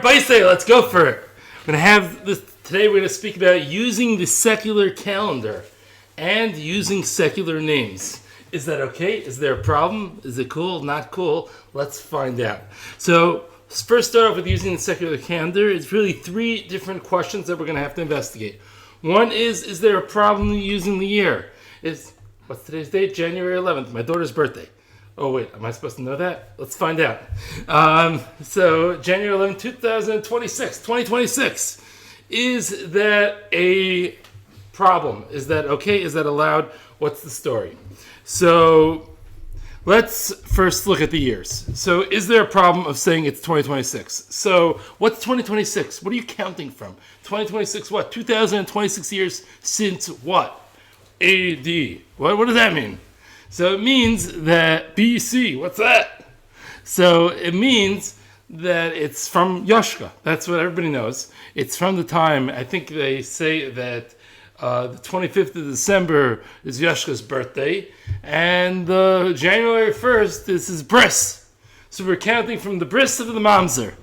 Baisei, let's go for it. We're going to have this today. We're going to speak about using the secular calendar and using secular names. Is that okay? Is there a problem? Is it cool? Not cool? Let's find out. So, first start off with using the secular calendar. It's really three different questions that we're going to have to investigate. One is there a problem using the year? What's today's date? January 11th, my daughter's birthday. Oh, wait, am I supposed to know that? Let's find out. So, January 11th, 2026. Is that a problem? Is that okay? Is that allowed? What's the story? So, let's first look at the years. So, is there a problem of saying it's 2026? So, what's 2026? What are you counting from? 2026 what? 2026 years since what? AD. What does that mean? So it means that BC, what's that? So it means that it's from Yashka. That's what everybody knows. It's from the time, I think they say that the 25th of December is Yashka's birthday, and January 1st is his bris. So we're counting from the bris of the mamzer.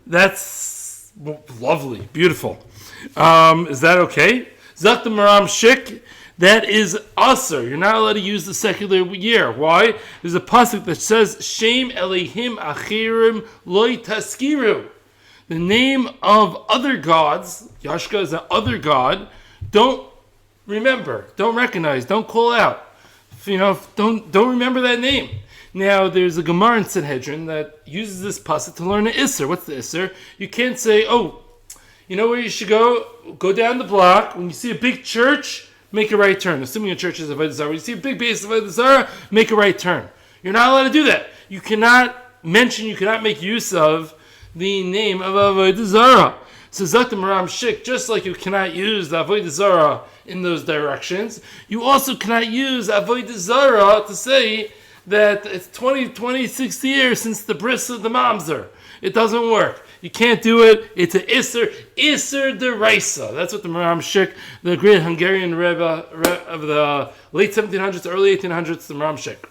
That's lovely, beautiful. Is that okay? Zak the Maram Shik. That is usher. You're not allowed to use the secular year. Why? There's a pasuk that says, Shem Elohim Achirim Loi Taskiru. The name of other gods, Yashka is an other god, don't remember, don't recognize, don't call out. Don't remember that name. Now, there's a Gemara in Sanhedrin that uses this pasuk to learn an Isser. What's the Isser? You can't say, you know where you should go? Go down the block. When you see a big church, make a right turn. Assuming a church is a Avodah Zarah. When you see a big base of Avodah Zarah, make a right turn. You're not allowed to do that. You cannot make use of the name of Avodah Zarah. So Zakta Maram Shik, just like you cannot use the Avodah Zarah in those directions, you also cannot use Avodah Zarah to say that it's 26 years since the bris of the mamzer. It doesn't work. You can't do it. It's an Isser deraisa. That's what the Maram Shik, the great Hungarian Rebbe of the late 1700s, early 1800s, the Maram Shik.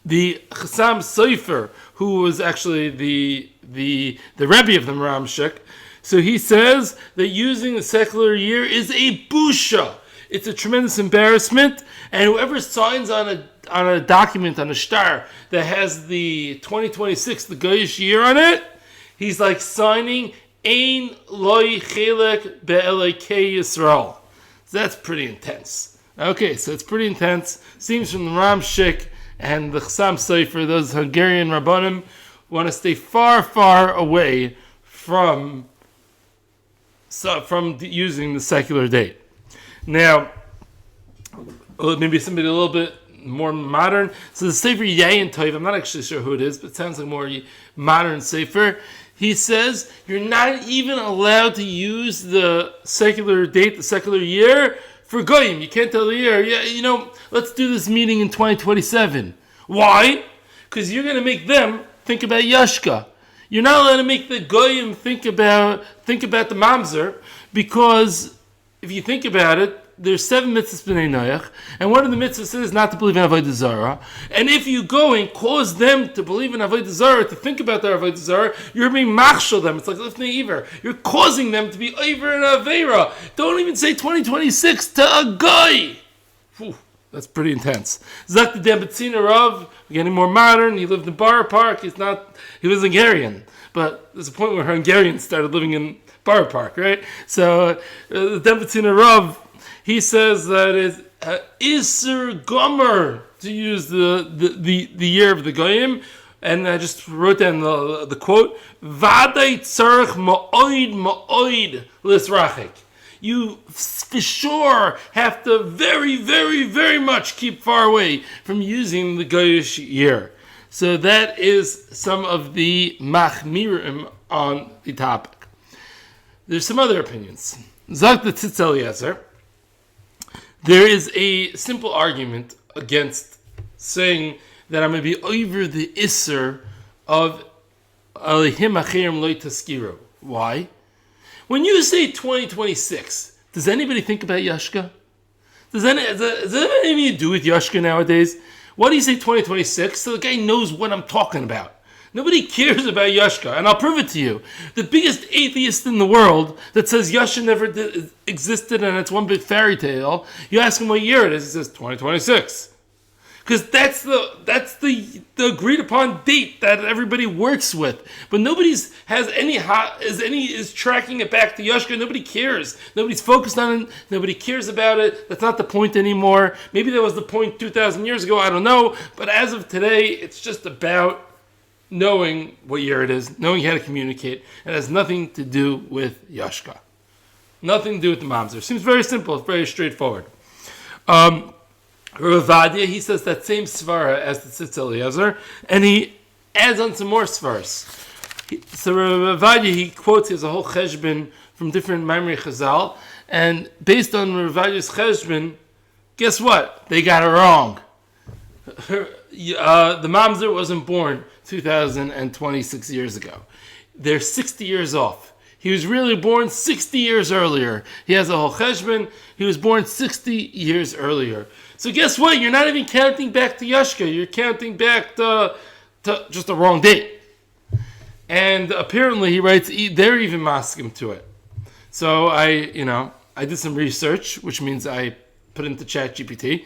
The Chassam Sofer, who was actually the Rebbe of the Maram Shik, so he says that using the secular year is a busha. It's a tremendous embarrassment, and whoever signs on a document, on a shtar, that has the 2026, the Goyish year on it, he's like signing Ein Loi Chelek Be'elokei Yisrael. So that's pretty intense. Okay, so it's pretty intense. Seems from the Ram Shik and the Chassam Sofer, those Hungarian Rabbanim, want to stay far, far away from using the secular date. Now, maybe somebody a little bit more modern. So the Sefer Yayin Tov, I'm not actually sure who it is, but it sounds like more modern Sefer. He says you're not even allowed to use the secular date, the secular year, for Goyim. You can't tell the year, let's do this meeting in 2027. Why? Because you're going to make them think about Yashka. You're not allowed to make the Goyim think about the Mamzer, because if you think about it, there's 7 mitzvahs b'nei Noach, and one of the mitzvahs is not to believe in Avodah Zarah. And if you go and cause them to believe in Avodah Zarah, to think about their Avodah Zarah, you're being machshel them. It's like lifnei iver. You're causing them to be iver and avera. Don't even say 2026 to a guy. Whew, that's pretty intense. Zak the Debetzina Rav, getting more modern. He lived in Borough Park. He was Hungarian, but there's a point where Hungarians started living in Borough Park, right? So the Debetzina Rav, he says that it's Isser Gomer to use the year of the Goyim, and I just wrote down the quote: "Vaday tzarich ma'oid lisrachik." You for sure have to very, very, very much keep far away from using the Goyish year. So that is some of the machmirim on the topic. There's some other opinions. Zak the Tzitz Eliezer. There is a simple argument against saying that I'm going to be over the Isser of Elohim Achirim Loi Taskiru. Why? When you say 2026, does anybody think about Yashka? Does anything to do with Yashka nowadays? Why do you say 2026? So the guy knows what I'm talking about. Nobody cares about Yashka, and I'll prove it to you. The biggest atheist in the world that says Yashka never existed and it's one big fairy tale, you ask him what year it is, he says 2026. Because that's the agreed upon date that everybody works with, but nobody's is tracking it back to Yashka. Nobody cares. Nobody's focused on it. Nobody cares about it. That's not the point anymore. Maybe that was the point 2,000 years ago. I don't know. But as of today, it's just about knowing what year it is, knowing how to communicate. It has nothing to do with Yashka. Nothing to do with the Mamzer. Seems very simple. It's very straightforward. Ravadia, he says that same svara as the Tzitz Eliezer, and he adds on some more svaras. So Ravadia, he quotes, he has a whole cheshbon from different Maimrei Chazal, and based on Ravadia's cheshbon, guess what? They got it wrong. The Mamzer wasn't born 2,026 years ago. They're 60 years off. He was really born 60 years earlier. He has a whole cheshbon. He was born 60 years earlier. So guess what? You're not even counting back to Yashka. You're counting back to just the wrong date. And apparently, he writes, they're even masking to it. So I did some research, which means I put into ChatGPT.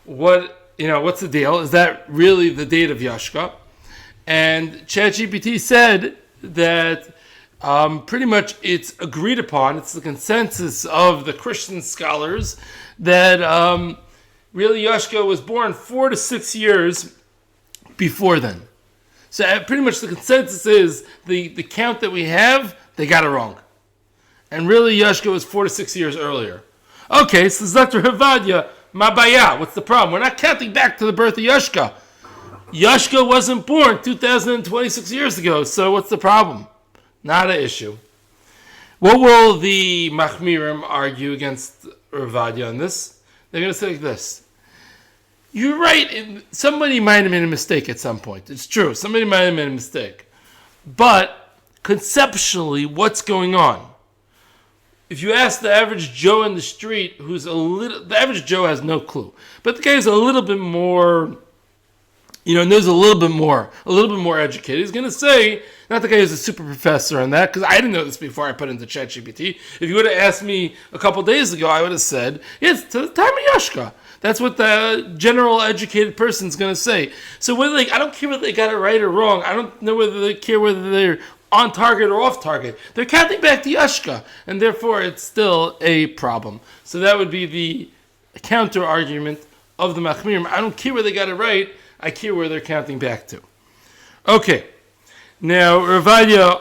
What's the deal? Is that really the date of Yashka? And ChatGPT said that pretty much it's agreed upon, it's the consensus of the Christian scholars that really Yashka was born 4 to 6 years before then. So pretty much the consensus is the count that we have, they got it wrong. And really Yashka was 4 to 6 years earlier. Okay, so Dr. Havadia, Mabaya, what's the problem? We're not counting back to the birth of Yashka. Yashka wasn't born 2,026 years ago, so what's the problem? Not an issue. What will the Machmirim argue against Ravadia on this? They're going to say like this. You're right. Somebody might have made a mistake at some point. It's true. Somebody might have made a mistake. But conceptually, what's going on? If you ask the average Joe in the street, the average Joe has no clue. But the guy is a little bit more, knows a little bit more educated. He's going to say, not the guy who's a super professor on that, because I didn't know this before I put it into ChatGPT. If you would have asked me a couple days ago, I would have said, yes, to the time of Yashka. That's what the general educated person is going to say. So I don't care whether they got it right or wrong. I don't know whether they care whether they're on target or off target. They're counting back to Yashka, and therefore it's still a problem. So that would be the counter argument of the Machmirim. I don't care whether they got it right. I care where they're counting back to. Okay. Now, Ravadia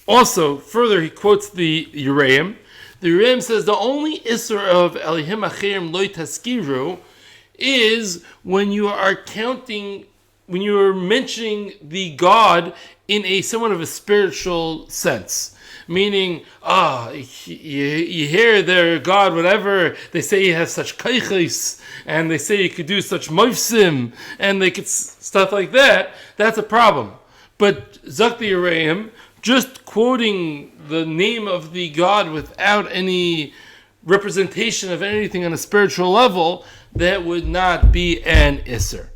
also, further, he quotes the Uraim. The Uraim says the only Isser of Elihim Acherim Loi Taskiru is when you are mentioning the God in a somewhat of a spiritual sense. Meaning, you hear their God, whatever, they say he has such kaichis, and they say he could do such moifsim, and they could stuff like that. That's a problem. But Zakti Uraim, just quoting the name of the God without any representation of anything on a spiritual level, that would not be an Isser.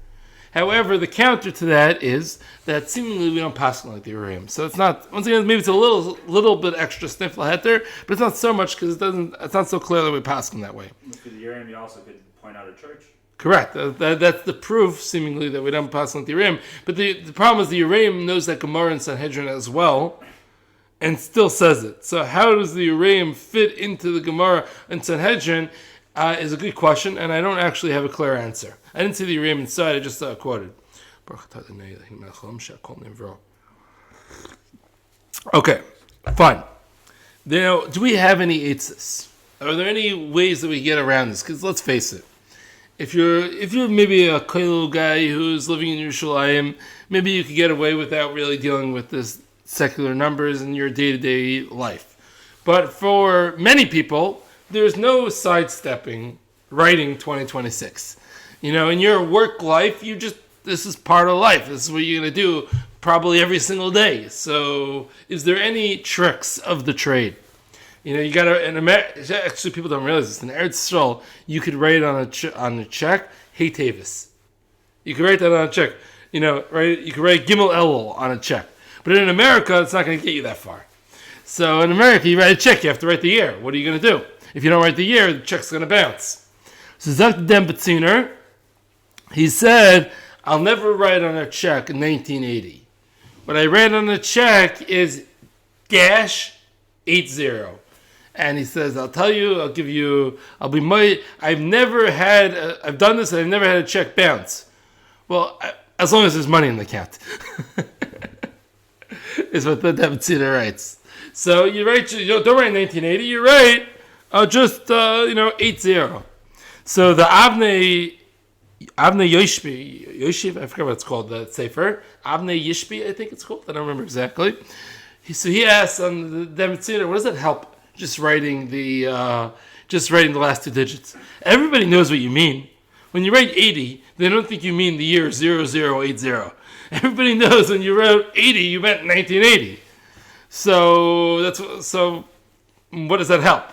However, the counter to that is that seemingly we don't pass like the Uraim. So it's not, once again, maybe it's a little bit extra sniffle heter, but it's not so much because it's not so clear that we pass them that way. For the Uraim, you also could point out a church. Correct. That's the proof, seemingly, that we don't pass on the Uraim. But the problem is the Uraim knows that Gemara and Sanhedrin as well, and still says it. So how does the Uraim fit into the Gemara and Sanhedrin is a good question, and I don't actually have a clear answer. I didn't see the Uraim inside, I just quoted. Okay, fine. Now, do we have any eitzes? Are there any ways that we get around this? Because let's face it, if you're maybe a koilel guy who's living in Yerushalayim, maybe you could get away without really dealing with this secular numbers in your day-to-day life. But for many people, there's no sidestepping writing 2026. In your work life, this is part of life. This is what you're going to do probably every single day. So is there any tricks of the trade? You got to, actually people don't realize this, in Eretz Yisrael, you could write on a check, hey Tavis. You could write that on a check. right? You can write Gimel Elul on a check. But in America, it's not going to get you that far. So in America, you write a check, you have to write the year. What are you going to do? If you don't write the year, the check's going to bounce. So Dr. Dan Betziner, he said, I'll never write on a check in 1980. What I write on a check is dash 80. And he says, I'll tell you, I'll give you, I've done this, I've never had a check bounce. Well, as long as there's money in the account. Is what the Betziner writes. So you write, don't write 1980, you write just 80. So the Avnei Yoshbi, I forget what it's called, the Sefer. Avnei Yishbi, I think it's called. I don't remember exactly. So he asks on the Betziner, what does that help? Just writing the last two digits. Everybody knows what you mean. When you write 80, they don't think you mean the year 0080. Everybody knows when you wrote 80, you meant 1980. So what does that help?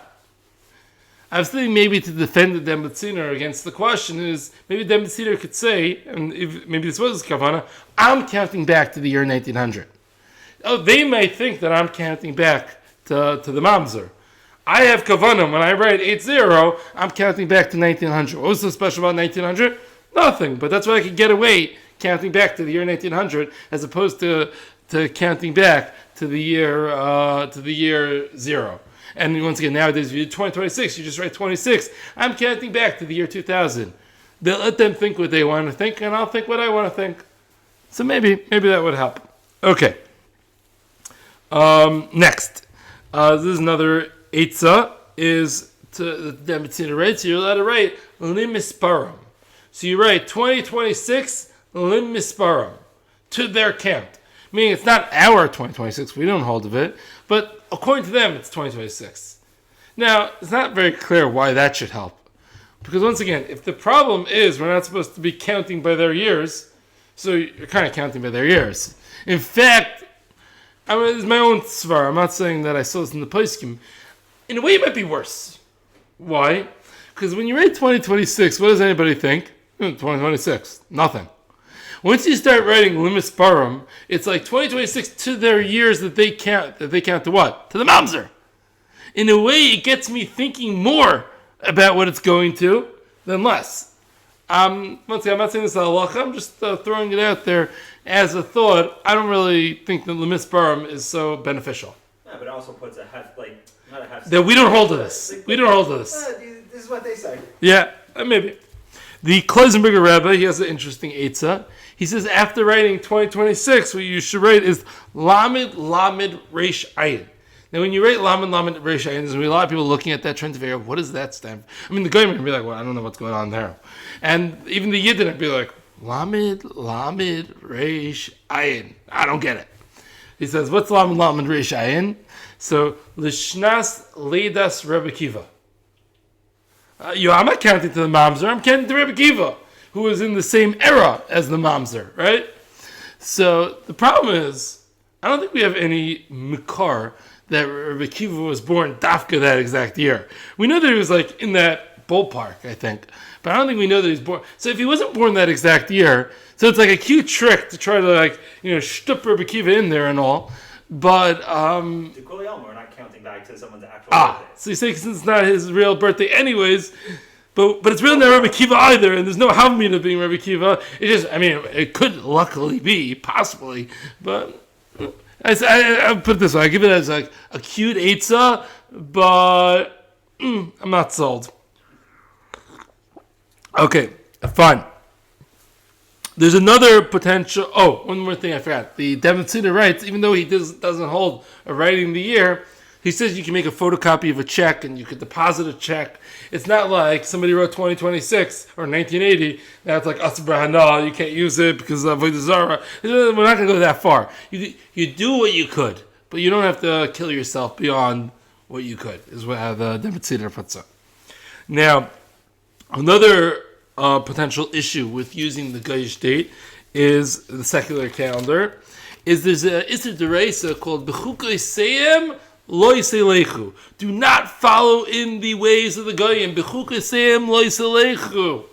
I was thinking maybe to defend the Dan Betziner against the question is maybe Dan Betziner could say, and maybe this was his kavanah, I'm counting back to the year 1900. Oh, they might think that I'm counting back to the mamzer. I have kavanah when I write 80, I'm counting back to 1900. What was so special about 1900? Nothing, but that's why I could get away counting back to the year 1900 as opposed to counting back to the year 0. And once again, nowadays, if you do 2026, you just write 26. I'm counting back to the year 2000. They'll let them think what they want to think, and I'll think what I want to think. So maybe that would help. Okay. Next. This is another Eitzah, is to the Betziner writes, you're allowed to write Lim Misparam. So you write 2026 Lim Misparam to their count. Meaning it's not our 2026, we don't hold of it, but according to them, it's 2026. Now, it's not very clear why that should help. Because once again, if the problem is we're not supposed to be counting by their years, so you're kind of counting by their years. In fact, it's my own svar. I'm not saying that I saw this in the poskim. In a way, it might be worse. Why? Because when you write 2026, what does anybody think? 2026. Nothing. Once you start writing Limis Barum, it's like 2026 to their years that they count to what? To the mamzer. In a way, it gets me thinking more about what it's going to than less. Once again, I'm not saying this is halacha, I'm just throwing it out there as a thought. I don't really think that Limis Barum is so beneficial. Yeah, but it also puts a half, not a half. That we don't hold to this. We don't hold to this. This is what they say. Yeah, maybe. The Kloisenberger Rebbe, he has an interesting eitzah. He says after writing 2026, what you should write is Lamed Reish Ayin. Now, when you write Lamed Reish Ayin, there's going to be a lot of people looking at that trying to figure out what does that stand for. I mean, the guy might be like, well, I don't know what's going on there. And even the Yidden would be like, Lamed Reish Ayin. I don't get it. He says, what's Lamed Reish Ayin? So, Lishnas Leidas Rebbe Kiva. I'm not counting to the mamzer, I'm counting to Rebbe Kiva, who was in the same era as the mamzer, right? So the problem is, I don't think we have any mikar that Rebbe Kiva was born dafka that exact year. We know that he was like in that ballpark, I think, but I don't think we know that he's born. So if he wasn't born that exact year, so it's like a cute trick to try to shtup Rebbe Kiva in there and all, but to Kuli Elmer, we're not counting back to someone's actual birthday. So you say since it's not his real birthday anyways, but it's really not Rebbe Kiva either, and there's no Havmina being Rebbe Kiva. It could luckily be, possibly, but I put it this way, I give it as like a cute eitzah, but I'm not sold. Okay, fine. There's another potential. Oh, one more thing I forgot. The Betziner writes, even though he doesn't hold a writing the year, he says you can make a photocopy of a check and you could deposit a check. It's not like somebody wrote 2026 or 1980. That's like Asbra, you can't use it because of Avodah Zarah. We're not going to go that far. You do what you could, but you don't have to kill yourself beyond what you could, is how the Betziner puts it. Now, another potential issue with using the Goyish date is the secular calendar. There's a Isser D'Oraisa called B'chukei Seim Lo Yiselechu. Do not follow in the ways of the Goyim. B'chukei Seim Lo Yiselechu.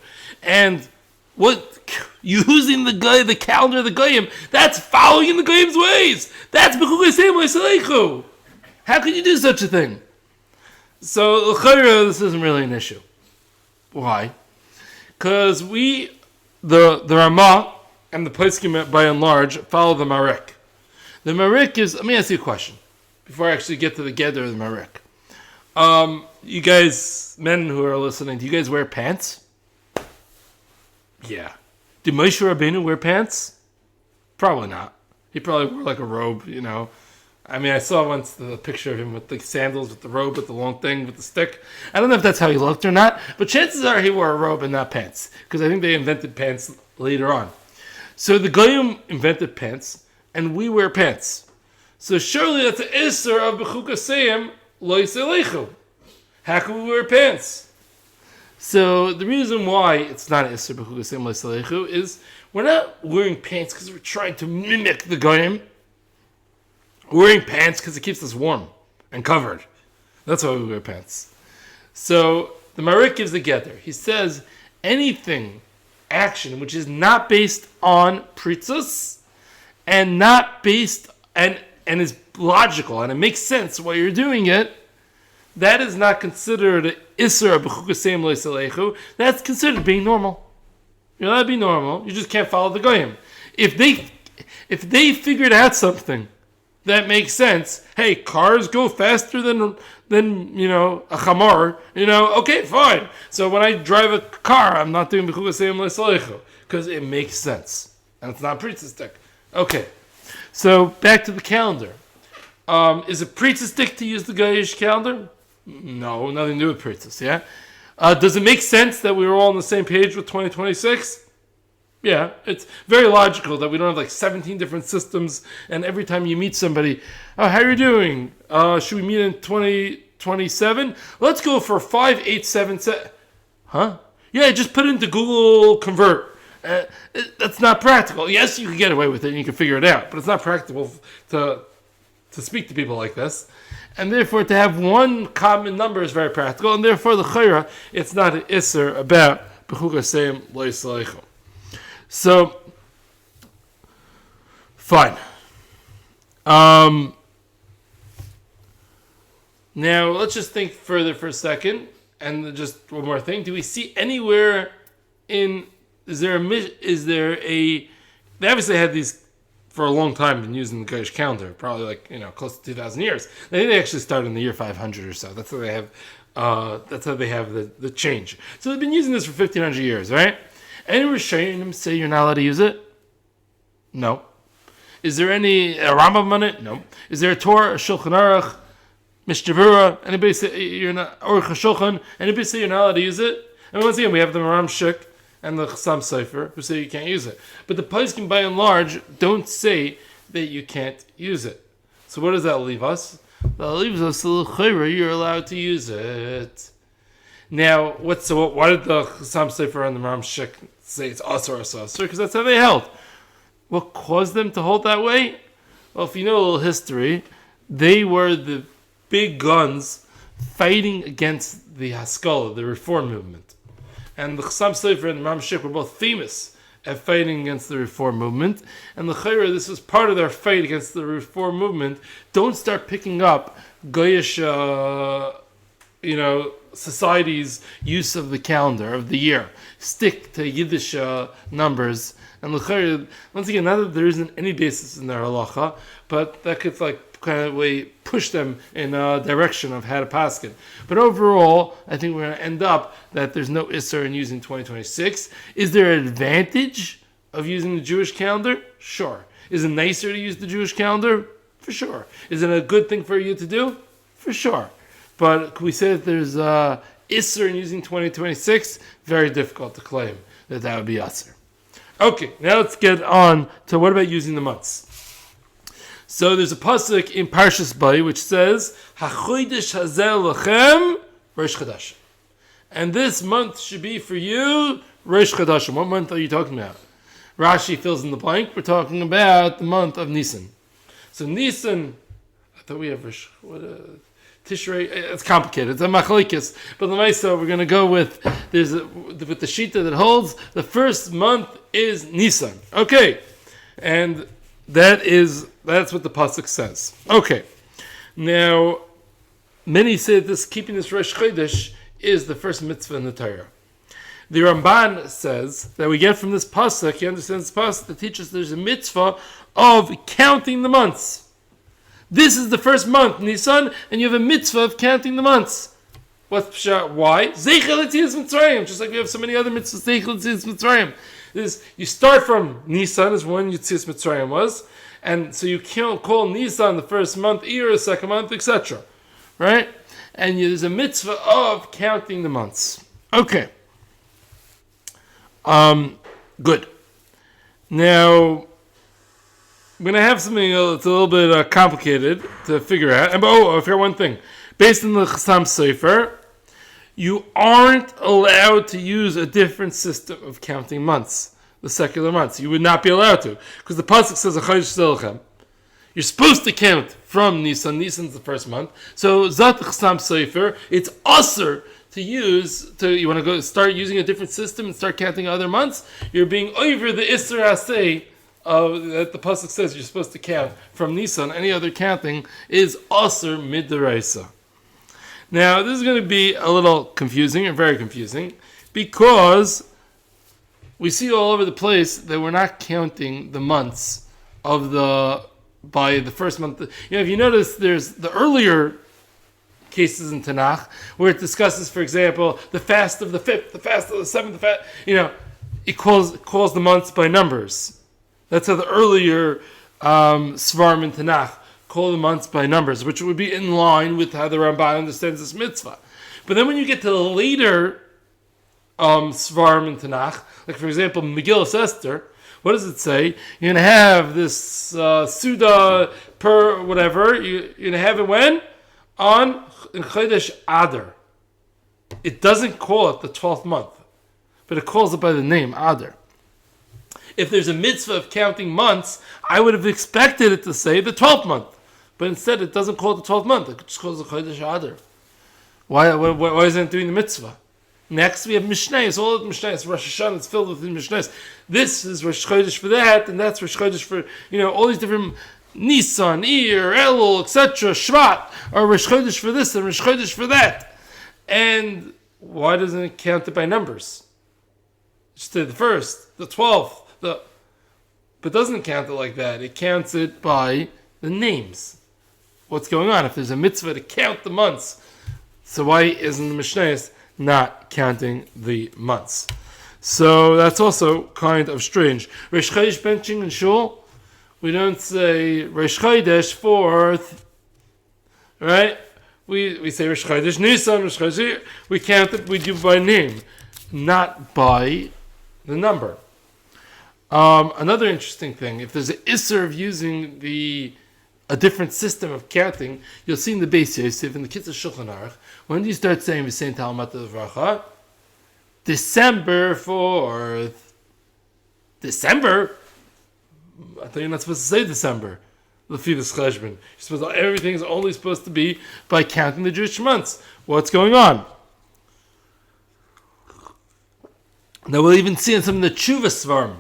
And what using the calendar of the Goyim, that's following in the Goyim's ways. That's B'chugasem L'Yisraechu. How could you do such a thing? So, this isn't really an issue. Why? Because the Ramah and the Poskim, by and large, follow the Marek. The Marek is, let me ask you a question, before I actually get to the Geder of the Marek. You guys, men who are listening, do you guys wear pants? Yeah. Did Moshe Rabbeinu wear pants? Probably not. He probably wore like a robe, I mean, I saw once the picture of him with the sandals, with the robe, with the long thing, with the stick. I don't know if that's how he looked or not, but chances are he wore a robe and not pants, because I think they invented pants later on. So the Goyim invented pants, and we wear pants. So surely that's the Isser of B'chukaseyim Lo Yiselechu. How can we wear pants? So the reason why it's not an Isser B'chukaseyim Lo Yiselechu is we're not wearing pants because we're trying to mimic the Goyim. We're wearing pants because it keeps us warm and covered. That's why we wear pants. So the Marik gives the Geder. He says anything, action, which is not based on pritzus and not based and is logical and it makes sense why you're doing it, that is not considered Isser B'chukasem Lo Yiselechu. That's considered being normal. You're allowed to be normal. You just can't follow the Goyim. If they figured out something that makes sense. Hey, cars go faster than a chamar. Okay, fine. So when I drive a car, I'm not doing b'chukaseyim l'salechu because it makes sense and it's not pritzistic. Okay, so back to the calendar. Is it pritzistic to use the Goyish calendar? No, nothing to do with pritzis. Yeah. Does it make sense that we were all on the same page with 2026? Yeah, it's very logical that we don't have like 17 different systems, and every time you meet somebody, oh, how are you doing? Should we meet in 2027? Let's go for 5877. Huh? Yeah, just put it into Google Convert. That's not practical. Yes, you can get away with it and you can figure it out, but it's not practical to speak to people like this. And therefore, to have one common number is very practical, and therefore, the chayra, it's not an isser about b'chukaseyim lo yisleichu. So, fine. Now, let's just think further for a second, and just one more thing. Do we see anywhere is there a, they obviously had these for a long time, been using the Goyish calendar, probably close to 2,000 years. I think they actually started in the year 500 or so. That's how they have, the change. So they've been using this for 1,500 years, right? Any Rishonim say you're not allowed to use it? No. Is there any Rambam on it? No. Is there a Torah, a Shulchan Aruch, Mishnah? Anybody say you're not, or Shulchan? Anybody say you're not allowed to use it? And once again, we have the Maram Shik and the Chassam Sofer who say you can't use it. But the Poskim, by and large, don't say that you can't use it. So what does that leave us? That leaves us you're allowed to use it. Now, why did the Chassam Sofer and the Maram Shik say it's asur? Because that's how they held. What caused them to hold that way? Well, if you know a little history, they were the big guns fighting against the Haskalah, the Reform movement. And the Chassam Sofer and the Maram Shik were both famous at fighting against the Reform movement. And the Chayra, this was part of their fight against the Reform movement. Don't start picking up Goyish, society's use of the calendar of the year. Stick to Yiddish numbers. And l'chayr, once again, not that there isn't any basis in their halacha, but that could kind of way push them in a direction of how to paskin. But overall, I think we're going to end up that there's no isser in using 2026. Is there an advantage of using the Jewish calendar? Sure. Is it nicer to use the Jewish calendar? For sure. Is it a good thing for you to do? For sure. But can we say that there's isser in using 2026? Very difficult to claim that would be isser. Okay, now let's get on to what about using the months. So there's a pasuk in Parshas Bay which says, "Hachodesh hazel lachem Rosh Chadashim," and this month should be for you Rosh Chadashim. What month are you talking about? Rashi fills in the blank. We're talking about the month of Nisan. So Nisan, I thought we have Tishrei, it's complicated. It's a machlokes. But l'maisa, we're going to go with with the shita that holds the first month is Nisan. Okay, and that's what the pasuk says. Okay, now many say this keeping this Rosh Chodesh is the first mitzvah in the Torah. The Ramban says that we get from this pasuk. He understands this pasuk that teaches there's a mitzvah of counting the months. This is the first month, Nisan, and you have a mitzvah of counting the months. What's pshat? Why? Zeichel Yetzias Mitzrayim, just like we have so many other mitzvahs. Zeichel Yetzias Mitzrayim. You start from Nisan, is when Yetzias Mitzrayim was, and so you can't call Nisan the first month, Iyar the second month, etc. Right? And there's a mitzvah of counting the months. Okay. Good. Now, I'm going to have something that's a little bit complicated to figure out. I forgot one thing. Based on the Chassam Sofer, you aren't allowed to use a different system of counting months, the secular months. You would not be allowed to. Because the Pasuk says, you're supposed to count from Nisan. Nisan's the first month. So, Zat Chassam Sofer, it's usher to use, you want to go start using a different system and start counting other months, you're being over the Isser Hasei, that the pasuk says you're supposed to count from Nisan. Any other counting is Aser Midaraisa. Now, this is going to be a little confusing, or very confusing, because we see all over the place that we're not counting the months by the first month. If you notice, there's the earlier cases in Tanakh where it discusses, for example, the fast of the 5th, the fast of the 7th, it calls the months by numbers. That's how the earlier Svarim in Tanakh call the months by numbers, which would be in line with how the Ramban understands this mitzvah. But then when you get to the later Svarim in Tanakh, like for example, Megillas Esther, what does it say? You're going to have this Suda per whatever, you're going to have it when? In Chodesh Adar. It doesn't call it the 12th month, but it calls it by the name Adar. If there's a mitzvah of counting months, I would have expected it to say the 12th month. But instead, it doesn't call it the 12th month. It just calls it Chodesh Adar. Why isn't it doing the mitzvah? Next, we have Mishnayos. All of the Mishnayos, Rosh Hashanah, it's filled with Mishnayos. This is Rosh Chodesh for that, and that's Rosh Chodesh for, all these different Nisan, Iyar, Elul, etc., Shvat, or Rosh Chodesh for this and Rosh Chodesh for that. And why doesn't it count it by numbers? Just the first, the 12th, but doesn't count it like that. It counts it by the names. What's going on? If there's a mitzvah to count the months, so why isn't the Mishnayos not counting the months? So that's also kind of strange. Rosh Chodesh benching in Shul, we don't say Rosh Chodesh 4th, right? We say Rosh Chodesh Nisan, Rosh Chodesh. We count it. We do by name, not by the number. Another interesting thing, if there's an isser of using a different system of counting, you'll see in the Beis Yosef, in the Kitzur Shulchan Aruch, when do you start saying V'sein Talmud Levracha? December 4th. December? I thought you're not supposed to say December. Lefivus Cheshbon. Everything is only supposed to be by counting the Jewish months. What's going on? Now we'll even see in some of the Tshuvas Svarim.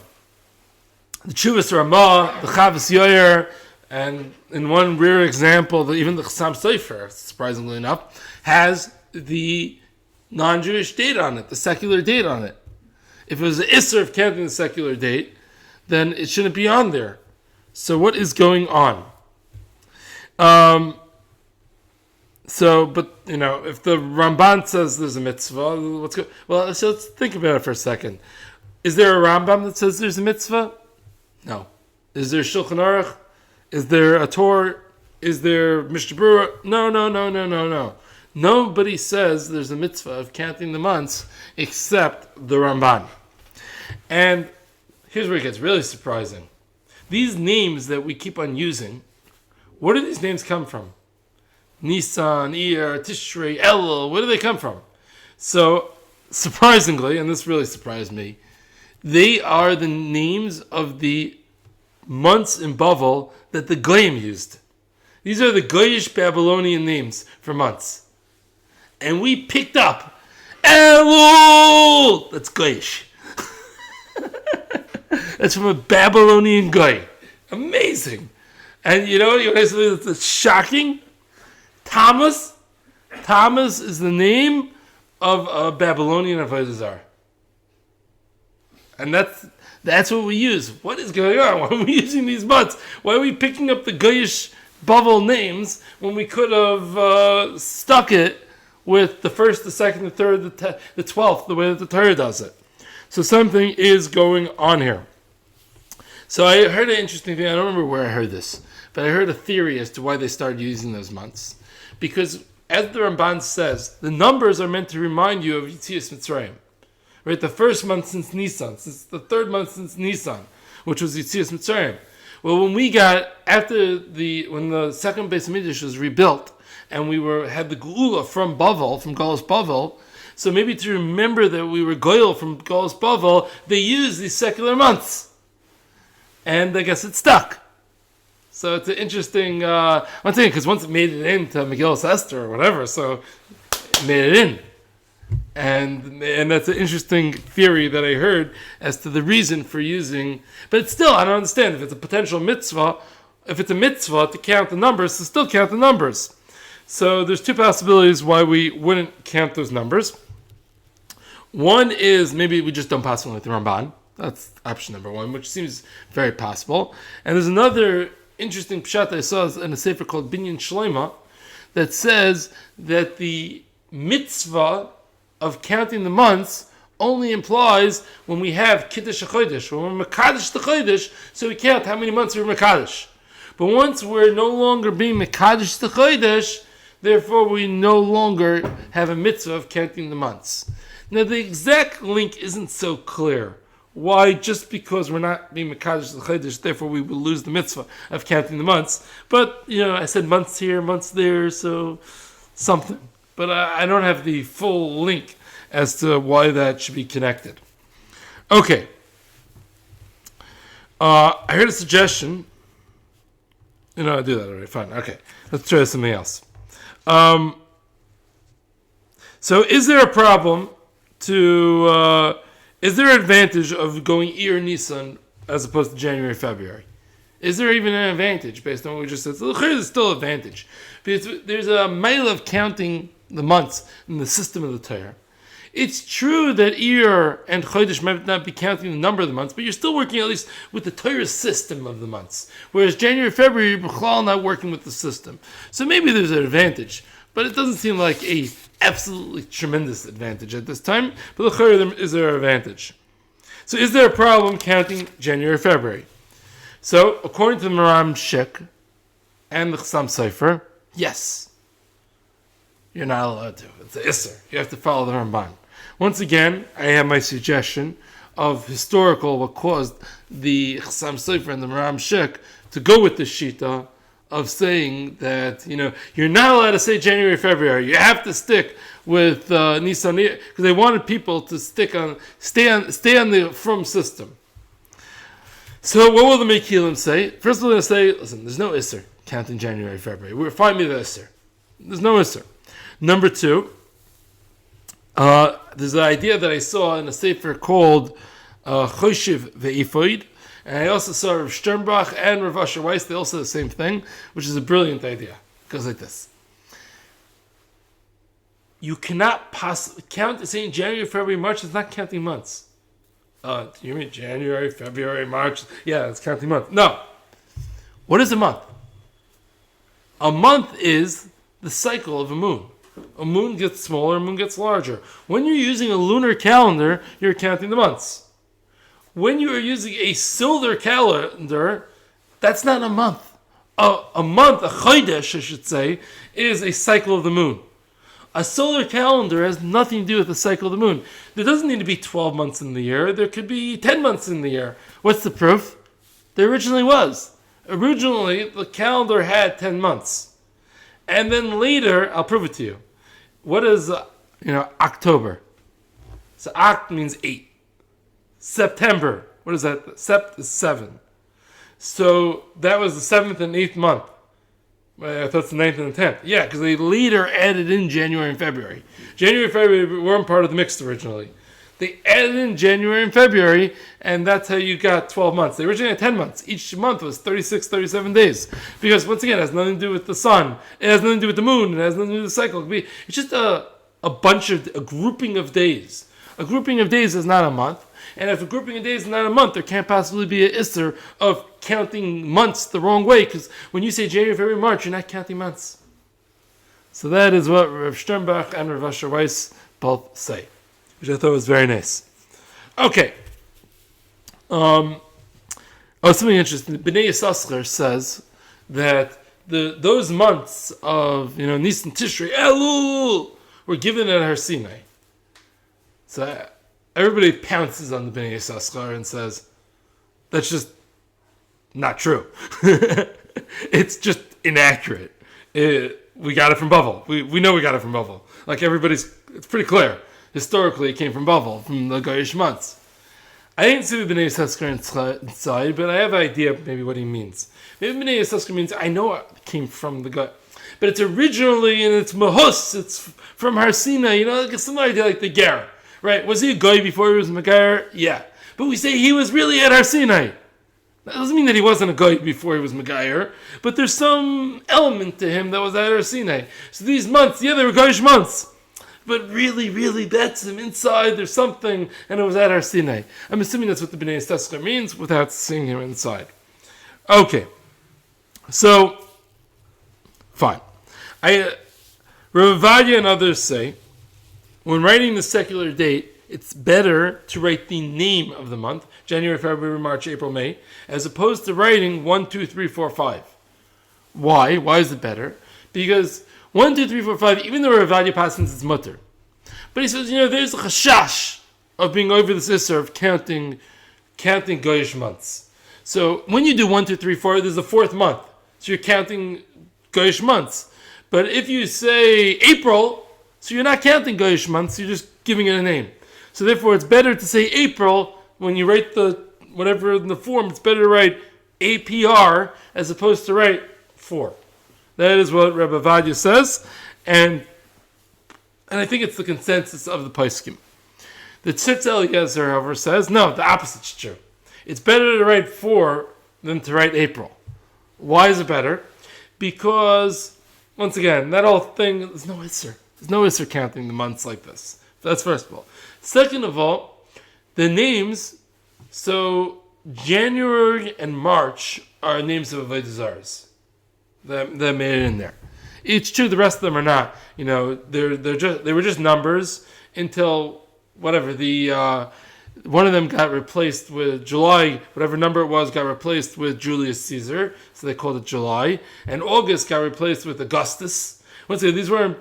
The Tshuvas Ramah, the Chavas Yoyer, and in one rare example, even the Chassam Sofer, surprisingly enough, has the non-Jewish date on it, the secular date on it. If it was an Isser of counting the secular date, then it shouldn't be on there. So what is going on? But if the Ramban says there's a mitzvah, let's think about it for a second. Is there a Rambam that says there's a mitzvah? No. Is there Shulchan Aruch? Is there a Torah? Is there Mishnah Berurah? No. Nobody says there's a mitzvah of counting the months except the Ramban. And here's where it gets really surprising. These names that we keep on using, where do these names come from? Nisan, Iyar, Tishrei, Elul, where do they come from? So, surprisingly, and this really surprised me, they are the names of the months in Bavel that the Goyim used. These are the Goyish Babylonian names for months. And we picked up Elul! That's Goyish. That's from a Babylonian guy. Amazing. And you know what that's shocking? Thomas is the name of a Babylonian Avodah Zarah. And that's what we use. What is going on? Why are we using these months? Why are we picking up the Goyish Bavel names when we could have stuck it with the first, the second, the third, the 12th, the way that the Torah does it? So something is going on here. So I heard an interesting thing. I don't remember where I heard this, but I heard a theory as to why they started using those months. Because as the Ramban says, the numbers are meant to remind you of Yetzias Mitzrayim. Right, the first month since Nisan, since the third month since Nisan, which was Yetzias Mitzrayim. Well, when the second Beis Hamikdash was rebuilt, and we had the Geula from Bavel, from Galus Bavel, so maybe to remember that we were Goyal from Galus Bavel, they used these secular months, and I guess it stuck. So it's an interesting one thing, because once it made it into Megillas Esther or whatever, so it made it in. And that's an interesting theory that I heard as to the reason for using. But still, I don't understand. If it's a potential mitzvah, if it's a mitzvah to count the numbers, to still count the numbers. So there's two possibilities why we wouldn't count those numbers. One is maybe we just don't pass on like the Ramban. That's option number one, which seems very possible. And there's another interesting pshat I saw in a sefer called Binyan Shleima that says that the mitzvah of counting the months only implies when we have Kiddush HaChodesh, when we're Mekadosh the Chodesh, so we count how many months we're Mekadosh. But once we're no longer being Mekadosh the Chodesh, therefore we no longer have a mitzvah of counting the months. Now the exact link isn't so clear. Why? Just because we're not being Mekadosh the Chodesh, therefore we will lose the mitzvah of counting the months. But, I said months here, months there, so something. But I don't have the full link as to why that should be connected. Okay. I heard a suggestion. I do that already. Fine. Okay. Let's try something else. So is there a problem is there an advantage of going Iyar Nisan as opposed to January, February? Is there even an advantage based on what we just said? So there's still an advantage. Because there's a mile of counting the months in the system of the Torah. It's true that Iyar and Chodesh might not be counting the number of the months, but you're still working at least with the Torah system of the months. Whereas January, February, you're not working with the system. So maybe there's an advantage, but it doesn't seem like a absolutely tremendous advantage at this time. But is there an advantage? So is there a problem counting January, February? So according to the Maram Shik and the Chassam Sofer, yes. You're not allowed to. It's an Isser. You have to follow the Ramban. Once again, I have my suggestion of what caused the Chassam Sofer and the Maram Shik to go with the Shita of saying that, you're not allowed to say January, February. You have to stick with Nisan, because they wanted people to stay on the From system. So what will the Mekilim say? First of all, they're going to say, listen, there's no Isser counting January, February. Find me the Isser. There's no Isser. Number two, there's an idea that I saw in a sefer called Choshev Ve'ifoid, and I also saw Rav Sternbach and Rav Asher Weiss. They all say the same thing, which is a brilliant idea. It goes like this. You cannot count saying January, February, March. It's not counting months. Do you mean January, February, March? Yeah, it's counting months. No. What is a month? A month is the cycle of a moon. A moon gets smaller, a moon gets larger. When you're using a lunar calendar, you're counting the months. When you are using a solar calendar, that's not a month. A month, a chodesh, I should say, is a cycle of the moon. A solar calendar has nothing to do with the cycle of the moon. There doesn't need to be 12 months in the year. There could be 10 months in the year. What's the proof? There originally was. Originally, the calendar had 10 months. And then later, I'll prove it to you. What is, October? So Oct means 8. September, what is that? Sept is 7. So that was the 7th and 8th month. I thought it's the 9th and the 10th. Yeah, because they later added in January and February. January and February weren't part of the mix originally. They added in January and February, and that's how you got 12 months. They originally had 10 months. Each month was 36, 37 days. Because, once again, it has nothing to do with the sun. It has nothing to do with the moon. It has nothing to do with the cycle. It's just a grouping of days. A grouping of days is not a month. And if a grouping of days is not a month, there can't possibly be an isser of counting months the wrong way. Because when you say January, February, March, you're not counting months. So that is what Rav Sternbach and Rav Asher Weiss both say, which I thought was very nice. Okay. Something interesting. Bnei Yissaschar says that those months of Nisan, Tishrei, Elul were given at Har Sinai. So everybody pounces on the Bnei Yissaschar and says that's just not true. It's just inaccurate. We got it from Bavel. We know we got it from Bavel. Like it's pretty clear. Historically, it came from Bavel, from the Goyish months. I didn't see the Bnei Yissaschar inside, but I have an idea maybe what he means. Maybe Bnei Yissaschar means I know it came from the Goy, but it's originally in its mahus. It's from Har Sinai. Like a similar idea like the Ger, right? Was he a Goy before he was Megayer? Yeah, but we say he was really at Har Sinai. That doesn't mean that he wasn't a Goy before he was Megayer, but there's some element to him that was at Har Sinai. So these months, they were Goyish months. But really, that's him inside. There's something, and it was at Har Sinai. I'm assuming that's what the Bnei Yissaschar means without seeing him inside. Okay, so fine. Rav Ovadia and others say when writing the secular date, it's better to write the name of the month: January, February, March, April, May, as opposed to writing 1, 2, 3, 4, 5. Why? Why is it better? Because 1, 2, 3, 4, 5, even though Rav Ovadia passes it's mutter. But he says, there's a chashash of being over this issur of counting Goyish months. So when you do 1, 2, 3, 4, there's a fourth month. So you're counting Goyish months. But if you say April, so you're not counting Goyish months, you're just giving it a name. So therefore it's better to say April when you write whatever in the form, it's better to write APR as opposed to write 4. That is what Rebbe Ovadia says, and I think it's the consensus of the Poskim. The Tzitz Eliezer, however, says, no, the opposite's true. It's better to write 4 than to write April. Why is it better? Because, once again, that whole thing, there's no Isser. There's no Isser counting the months like this. That's first of all. Second of all, the names, so January and March are names of Avodah Zaros. That made it in there. It's true, the rest of them are not. They were just numbers until whatever one of them got replaced with July, whatever number it was got replaced with Julius Caesar, so they called it July, and August got replaced with Augustus. Once again, these weren't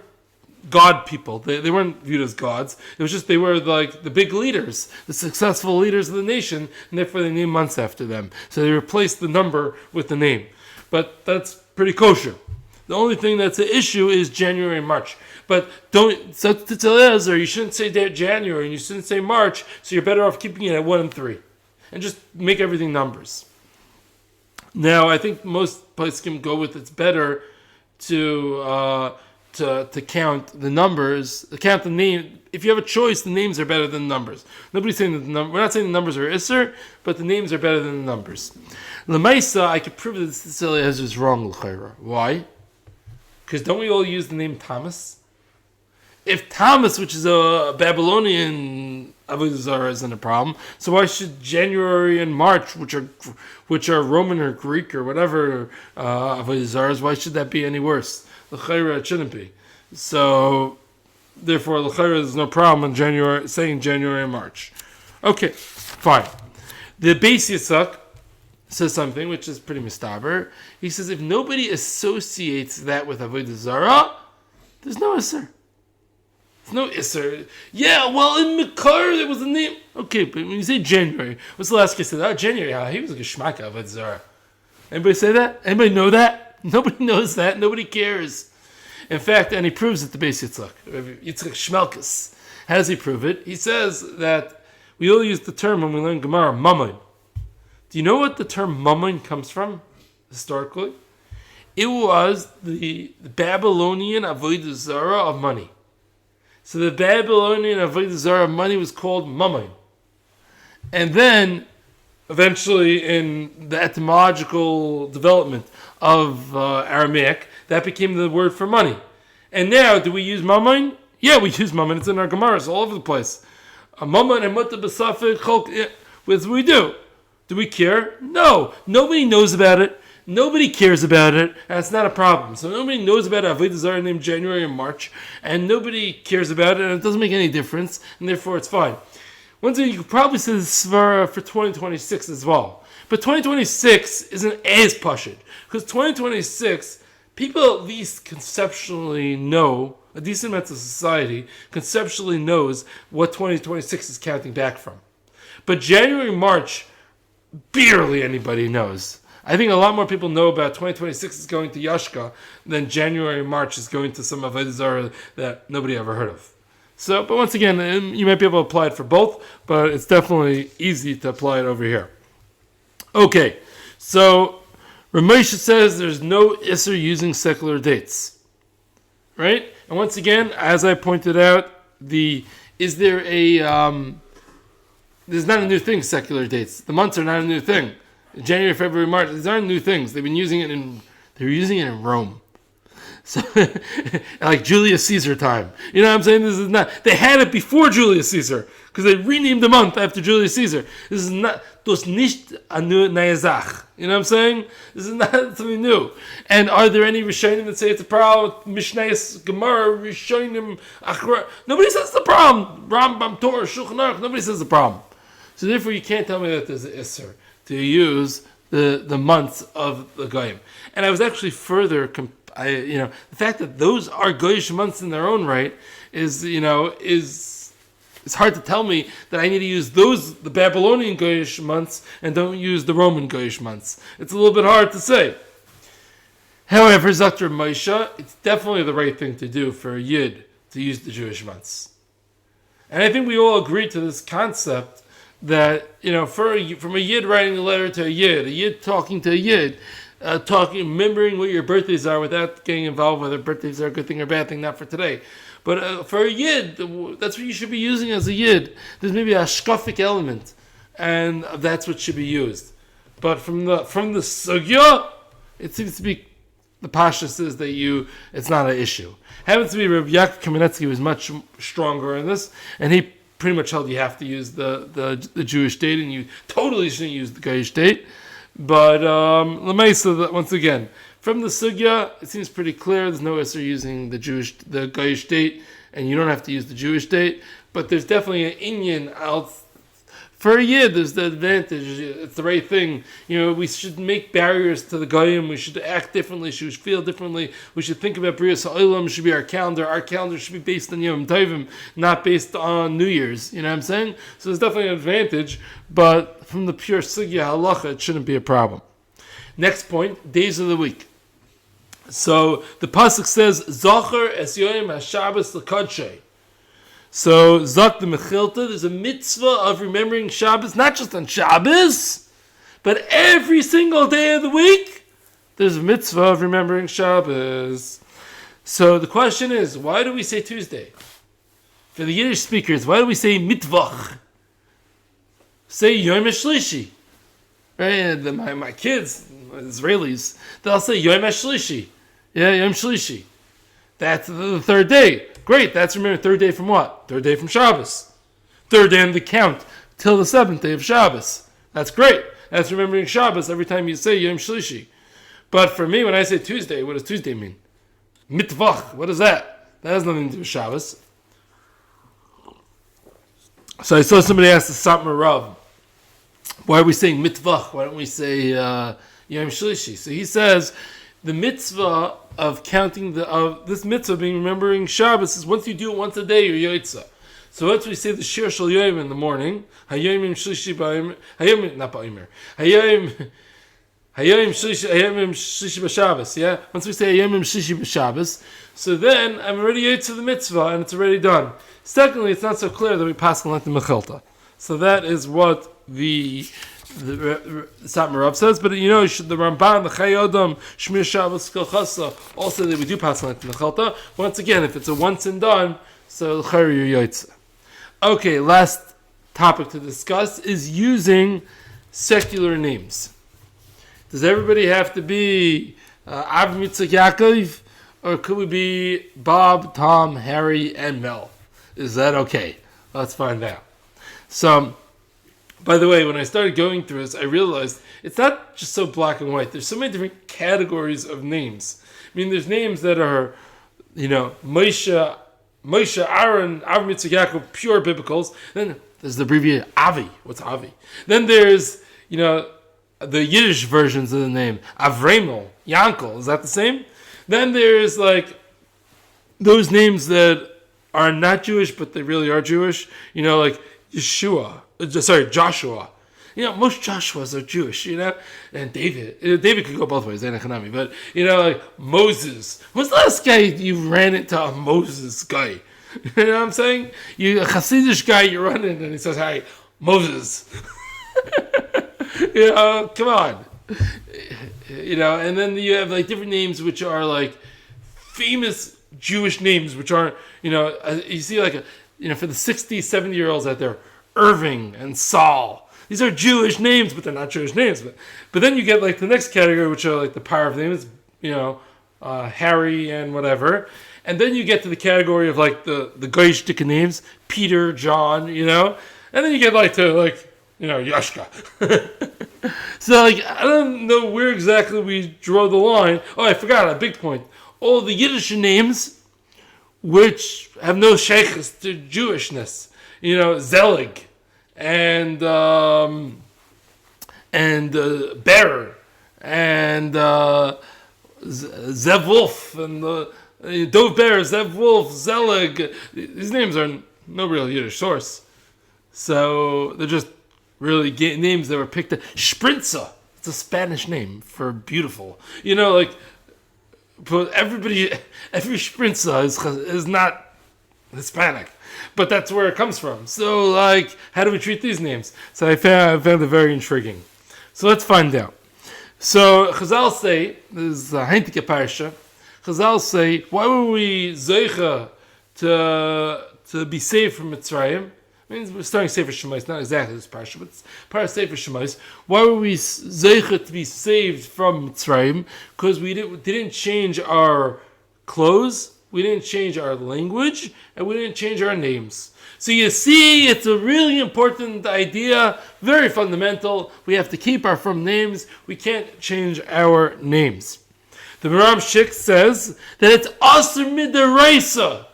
God people. They weren't viewed as gods. It was just they were like the big leaders, the successful leaders of the nation, and therefore they named months after them. So they replaced the number with the name. But that's pretty kosher. The only thing that's an issue is January and March. But you shouldn't say January and you shouldn't say March, so you're better off keeping it at 1 and 3. And just make everything numbers. Now, I think most poskim go with it's better to count the numbers, count the name. If you have a choice, the names are better than the numbers. Nobody's saying that we're not saying the numbers are Isser, but the names are better than the numbers. Lamaisa, I could prove that this Eliezer is wrong, l'chayra. Why? Because don't we all use the name Thomas? If Thomas, which is a Babylonian Avodah Zarah, isn't a problem, so why should January and March, which are Roman or Greek or whatever Avodah Zarahs, why should that be any worse? L'chayra, it shouldn't be. So, therefore, l'chayra, there's no problem in saying January and March. Okay, fine. The Beis Yitzhak says something which is pretty mistaber. He says if nobody associates that with Avodah Zarah, there's no Isser. There's no Isser. Yeah, well, in Mekar there was a name. Okay, but when you say January, what's the last case of that? January, he was a Geshmaka of Avodah Zarah. Anybody say that? Anybody know that? Nobody knows that. Nobody cares. In fact, and he proves it to Beis Yitzhak. Yitzhak Shmelkus. How does he prove it? He says that we all use the term when we learn Gemara, Mammon. Do you know what the term Mammon comes from, historically? It was the Babylonian Avodah Zarah of money. So the Babylonian Avodah Zarah of money was called mammon. And then, eventually, in the etymological development of Aramaic, that became the word for money. And now, do we use mammon? Yeah, we use mammon. It's in our Gemaras all over the place. Mammon and mutta b'safek cholk. What do we do? Do we care? No. Nobody knows about it. Nobody cares about it, and it's not a problem. So nobody knows about Avodah Zarah named January and March, and nobody cares about it, and it doesn't make any difference, and therefore it's fine. One thing you could probably say this for 2026 as well. But 2026 isn't as pashut, because 2026, people at least conceptually know, a decent amount of society conceptually knows what 2026 is counting back from. But January, March, barely anybody knows. I think a lot more people know about 2026 is going to Yashka than January, March is going to some Avodah Zarah that nobody ever heard of. So, but once again, you might be able to apply it for both, but it's definitely easy to apply it over here. Okay, so Ramesha says there's no Isser using secular dates, right? And once again, as I pointed out, there's not a new thing, secular dates. The months are not a new thing. January, February, March, these aren't new things. They've been using it they're using it in Rome. So, like Julius Caesar time. You know what I'm saying? This is not, they had it before Julius Caesar, because they renamed the month after Julius Caesar. This is not, das nicht a neue Sache. You know what I'm saying? This is not something new. And are there any Rishonim that say it's a problem? Mishnayos, Gemara, Rishonim, Achra. Nobody says it's a problem. Rambam, Torah, Shulchan Aruch, nobody says it's a problem. So therefore you can't tell me that there's an Isser to use the months of the Goyim. And I was actually further, the fact that those are Goyish months in their own right is it's hard to tell me that I need to use the Babylonian Goyish months and don't use the Roman Goyish months. It's a little bit hard to say. However, Dr. Moshe, it's definitely the right thing to do for a Yid to use the Jewish months. And I think we all agree to this concept that, from a Yid writing a letter to a Yid talking to a Yid, remembering what your birthdays are without getting involved whether birthdays are a good thing or bad thing, not for today. But for a Yid, that's what you should be using as a Yid. There's maybe a shkafic element, and that's what should be used. But from the Sugya, it seems to be, the Pasha says that it's not an issue. Happens to be Rabbi Yaakov Kamenetsky was much stronger in this, and he pretty much held you have to use the Jewish date, and you totally shouldn't use the Goyish date. But Lemaisa, once again, from the Sugya, it seems pretty clear. There's no Isser using the Goyish date, and you don't have to use the Jewish date. But there's definitely an Inyan out. For a Yid, there's the advantage. It's the right thing. We should make barriers to the Goyim. We should act differently. We should feel differently. We should think about Brias HaOlam. Should be our calendar. Our calendar should be based on Yom Tovim, not based on New Year's. You know what I'm saying? So there's definitely an advantage. But from the pure Sugya Halacha, it shouldn't be a problem. Next point, days of the week. So the pasuk says, "Zocher es Yom HaShabbos l'Kodshay." So, Zok the Mechilta, there's a mitzvah of remembering Shabbos, not just on Shabbos, but every single day of the week, there's a mitzvah of remembering Shabbos. So the question is, why do we say Tuesday? For the Yiddish speakers, why do we say Mitvach? Say Yom HaShlishi. Right? My kids, Israelis, they'll say Yom HaShlishi. Yeah, Yom Shlishi. That's the third day. Great, that's remembering third day from what? Third day from Shabbos. Third day on the count till the seventh day of Shabbos. That's great. That's remembering Shabbos every time you say Yom Shlishi. But for me, when I say Tuesday, what does Tuesday mean? Mitvach. What is that? That has nothing to do with Shabbos. So I saw somebody ask the Satmar Rav, why are we saying Mitvach? Why don't we say Yom Shlishi? So he says, the mitzvah of counting this mitzvah being remembering Shabbos is once you do it once a day, you're Yoitza. So once we say the Shiur Shel Yom in the morning, Hayom Shlishi Ba'omer, Hayom Shlishi B'Shabbos, yeah? Once we say Hayom Shlishi B'Shabbos, so then I'm already Yoitza the mitzvah and it's already done. Secondly, it's not so clear that we pass on like the Mechilta. So that is what the Satmar Rav says, but the Ramban, the Chayodam, Shmir Shabbos Kolchasa, also that we do pass on it in the Chalta. Once again, if it's a once and done, so Chayr Yoytze. Okay, last topic to discuss is using secular names. Does everybody have to be Avram Yitzchak Yaakov, or could we be Bob, Tom, Harry, and Mel? Is that okay? Let's find out. So, by the way, when I started going through this, I realized it's not just so black and white. There's so many different categories of names. I mean, there's names that are, Moshe, Aaron, Avram Yitzchak Yaakov, pure biblicals. Then there's the abbreviated Avi. What's Avi? Then there's, the Yiddish versions of the name. Avremel, Yankel. Is that the same? Then there's like those names that are not Jewish, but they really are Jewish. Like Joshua. Most Joshuas are Jewish, and David. David could go both ways, but, like Moses. When's the last guy you ran into a Moses guy? You know what I'm saying? A Hasidish guy you run into and he says, "Hey, Moses." Come on. And then you have like different names which are like famous Jewish names, which aren't, you see like, for the 60, 70-year-olds out there, Irving and Saul. These are Jewish names, but they're not Jewish names. But then you get like the next category, which are like the power of names, Harry and whatever. And then you get to the category of like the Goyish Dika names, Peter, John, And then you get Yashka. So I don't know where exactly we draw the line. Oh, I forgot a big point. All the Yiddish names which have no sheikhs to Jewishness. Zelig and Bear and Zev Wolf and Dov Bear, Zev Wolf, Zelig. These names are no real Yiddish source. So they're just really names that were picked up. Sprinza. It's a Spanish name for beautiful. But every Sprinza is not Hispanic. But that's where it comes from. So, how do we treat these names? So I found it very intriguing. So let's find out. So Chazal say, this is a Heintige Parsha, Chazal say, why were we Zeicha to be saved from Mitzrayim? I mean, we're starting Sefer Shemais, not exactly this Parsha, but it's part of Sefer Shemais. Why were we Zeicha to be saved from Mitzrayim? Because we didn't change our clothes, we didn't change our language, and we didn't change our names. So you see, it's a really important idea, very fundamental. We have to keep our from names. We can't change our names. The Maram Shik says that it's Asr Midaraisa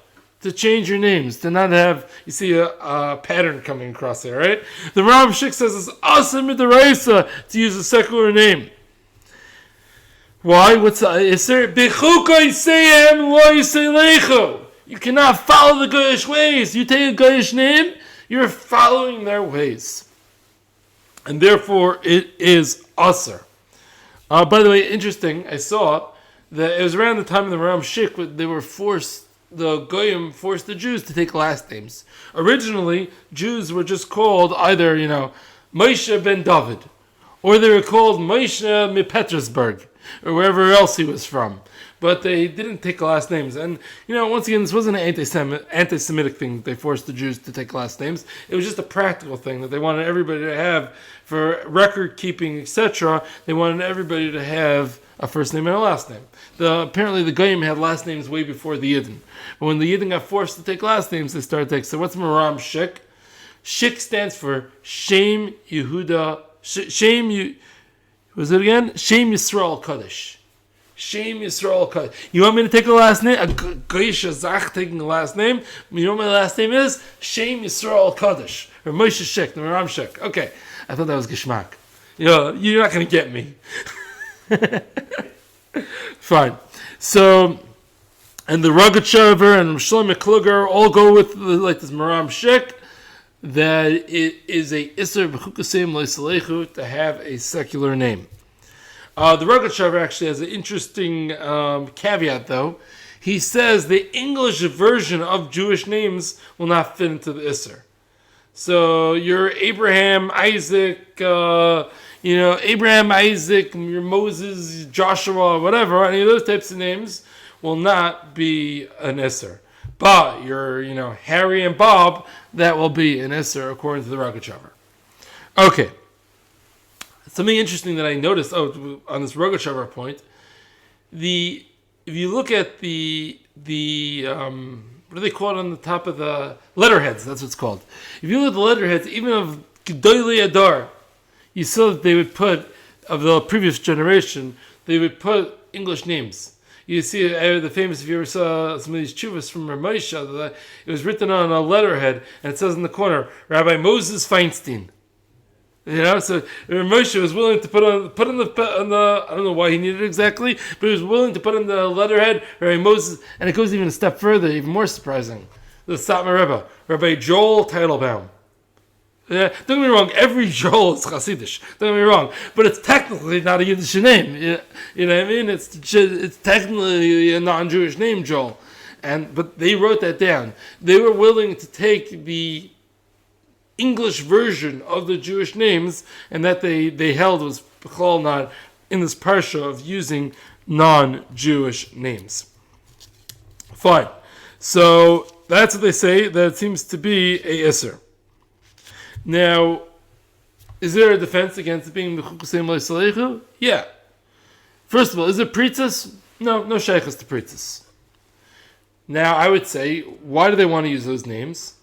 to change your names, to not have, you see a pattern coming across there, right? The Maram Shik says it's Asr Midaraisa to use a secular name. Why? What's the Isser? Bechukay Seyem lo Yiselechu. You cannot follow the Goyish ways. You take a Goyish name, you're following their ways. And therefore, it is Asr. By the way, interesting, I saw that it was around the time of the Ram Shik, the Goyim forced the Jews to take last names. Originally, Jews were just called either, Moshe ben David, or they were called Moshe mi Petersburg, or wherever else he was from. But they didn't take last names. And, once again, this wasn't an anti-Semitic thing that they forced the Jews to take last names. It was just a practical thing that they wanted everybody to have for record keeping, etc. They wanted everybody to have a first name and a last name. Apparently the Goyim had last names way before the Yidden. But when the Yidden got forced to take last names, they started taking. So what's Maram Shik? Shik stands for Shem Yehuda. Was it again? Shem Yisrael Kaddish. Shem Yisrael Kaddish. You want me to take a last name? A Goyish Zach taking a last name? You know what my last name is? Shem Yisrael Kaddish. Or Moshe Shik, the Maram Shik. Okay. I thought that was Geshmak. You're not going to get me. Fine. So, and the Rogachover and Shlomo Kluger all go with this Maram Shik, that it is a Isser B'chukasim Leisalechu to have a secular name. The Rogachover actually has an interesting caveat, though. He says the English version of Jewish names will not fit into the Isser. So your Abraham, Isaac, Abraham, Isaac, your Moses, Joshua, whatever, any of those types of names will not be an Isser. But your, Harry and Bob, that will be an Isser according to the Rogachover. Okay. Something interesting that I noticed, on this Rogachover point, if you look at the what do they call it on the top of the letterheads? That's what it's called. If you look at the letterheads, even of Gedoylei Adar, you saw that they would put, of the previous generation, they would put English names. You see the famous, if you ever saw some of these chuvas from Ramosha, it was written on a letterhead, and it says in the corner, Rabbi Moses Feinstein. So Moshe was willing to put on the I don't know why he needed it exactly, but he was willing to put on the letterhead Rabbi Moses, and it goes even a step further, even more surprising. The Satmar Rebbe, Rabbi Joel Teitelbaum. Yeah, don't get me wrong, every Joel is Hasidish. Don't get me wrong, but it's technically not a Yiddish name. You know what I mean? It's technically a non-Jewish name, Joel, but they wrote that down. They were willing to take the English version of the Jewish names, and that they held was B'chol not in this parsha of using non-Jewish names. Fine. So that's what they say, that it seems to be a Isser. Now, is there a defense against it being Mechukusei Salechu? Yeah. First of all, is it Pritzas? No shaykhs to Pritzas. Now, I would say, why do they want to use those names?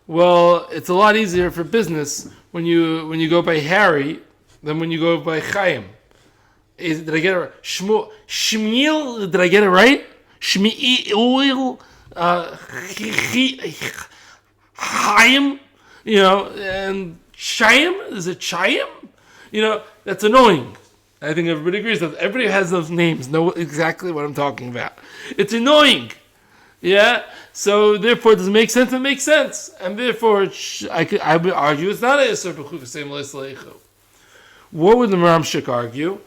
Well, it's a lot easier for business when you go by Harry than when you go by Chaim. Did I get it right? Shmuel, did I get it right? Shmuel, Chaim, and Chaim, is it Chaim? That's annoying. I think everybody agrees that everybody has those names, know exactly what I'm talking about. It's annoying. So therefore, does it make sense? It makes sense, and therefore, I would argue it's not a Yisur B'chukasei L'Sleichu. What would the Maramshik argue?